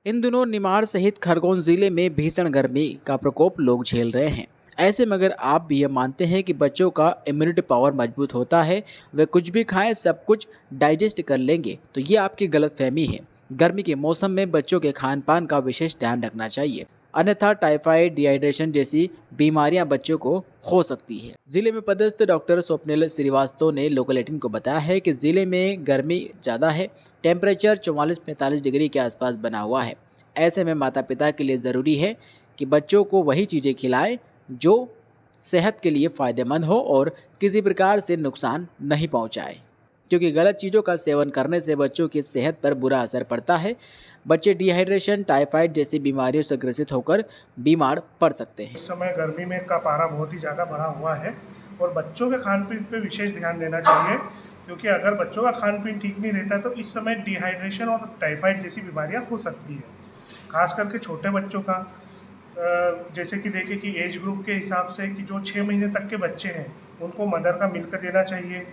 इन दिनों निमाड़ सहित खरगोन जिले में भीषण गर्मी का प्रकोप लोग झेल रहे हैं। ऐसे में अगर आप भी ये मानते हैं कि बच्चों का इम्यूनिटी पावर मजबूत होता है, वे कुछ भी खाएं सब कुछ डाइजेस्ट कर लेंगे, तो ये आपकी गलतफहमी है। गर्मी के मौसम में बच्चों के खान पान का विशेष ध्यान रखना चाहिए, अन्यथा टाइफाइड, डिहाइड्रेशन जैसी बीमारियां बच्चों को हो सकती है। जिले में पदस्थ डॉक्टर स्वप्निल श्रीवास्तव ने लोकल 18 को बताया है कि जिले में गर्मी ज़्यादा है, टेम्परेचर 44-45 डिग्री के आसपास बना हुआ है। ऐसे में माता पिता के लिए ज़रूरी है कि बच्चों को वही चीज़ें खिलाएं जो सेहत के लिए फ़ायदेमंद हो और किसी प्रकार से नुकसान नहीं पहुंचाए, क्योंकि गलत चीज़ों का सेवन करने से बच्चों की सेहत पर बुरा असर पड़ता है। बच्चे डिहाइड्रेशन, टाइफाइड जैसी बीमारियों से ग्रसित होकर बीमार पड़ सकते हैं। इस समय गर्मी में का पारा बहुत ही ज़्यादा बढ़ा हुआ है और बच्चों के खान पीन पे विशेष ध्यान देना चाहिए, क्योंकि अगर बच्चों का खान पीन ठीक नहीं रहता तो इस समय डिहाइड्रेशन और टाइफाइड जैसी बीमारियां हो सकती है। खास करके छोटे बच्चों का जैसे कि देखिए कि एज ग्रुप के हिसाब से कि जो 6 महीने तक के बच्चे हैं उनको मदर का मिल्क देना चाहिए।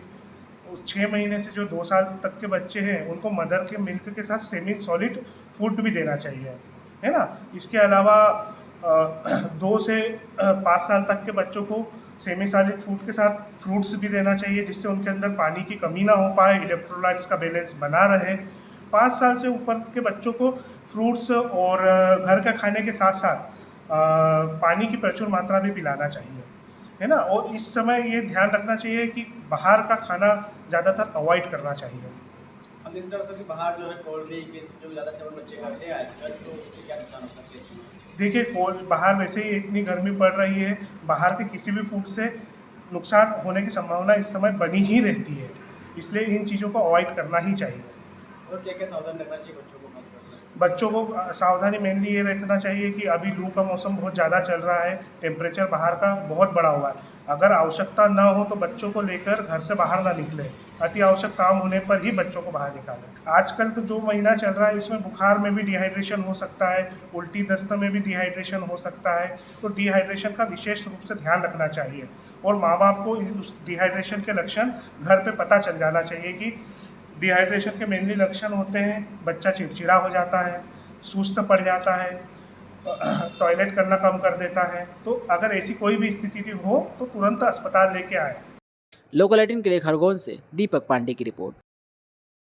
उस 6 महीने से जो 2 साल तक के बच्चे हैं उनको मदर के मिल्क के साथ सेमी सॉलिड फूड भी देना चाहिए, है ना। इसके अलावा 2 से 5 साल तक के बच्चों को सेमी सॉलिड फूड के साथ फ्रूट्स भी देना चाहिए, जिससे उनके अंदर पानी की कमी ना हो पाए, इलेक्ट्रोलाइट्स का बैलेंस बना रहे। 5 साल से ऊपर के बच्चों को फ्रूट्स और घर का खाने के साथ साथ पानी की प्रचुर मात्रा भी पिलाना चाहिए, है ना। और इस समय ये ध्यान रखना चाहिए कि बाहर का खाना ज़्यादातर अवॉइड करना चाहिए। हम देखते हैं कि बाहर जो है कोल्ड ड्रिंक ये सब जो ज़्यादा सेवन बच्चे करते हैं आजकल, तो इससे क्या नुकसान हो सकते हैं? देखिए कोल्ड बाहर वैसे ही इतनी गर्मी पड़ रही है, बाहर के किसी भी फूड से नुकसान होने की संभावना इस समय बनी ही रहती है, इसलिए इन चीज़ों को अवॉइड करना ही चाहिए। और क्या-क्या सावधान रखना चाहिए बच्चों को? बच्चों को सावधानी मेनली ये रखना चाहिए कि अभी लू का मौसम बहुत ज़्यादा चल रहा है, टेम्परेचर बाहर का बहुत बढ़ा हुआ है। अगर आवश्यकता ना हो तो बच्चों को लेकर घर से बाहर ना निकलें, अति आवश्यक काम होने पर ही बच्चों को बाहर निकालें। आजकल का जो महीना चल रहा है इसमें बुखार में भी डिहाइड्रेशन हो सकता है, उल्टी दस्त में भी डिहाइड्रेशन हो सकता है, तो डिहाइड्रेशन का विशेष रूप से ध्यान रखना चाहिए और माँ बाप को उस डिहाइड्रेशन के लक्षण घर पे पता चल जाना चाहिए कि डिहाइड्रेशन के मेनली लक्षण होते हैं, बच्चा चिड़चिड़ा हो जाता है, सुस्त पड़ जाता है, टॉयलेट करना कम कर देता है। तो अगर ऐसी कोई भी स्थिति हो तो तुरंत अस्पताल लेके आए। लोकल 18 के लिए खरगोन से दीपक पांडे की रिपोर्ट।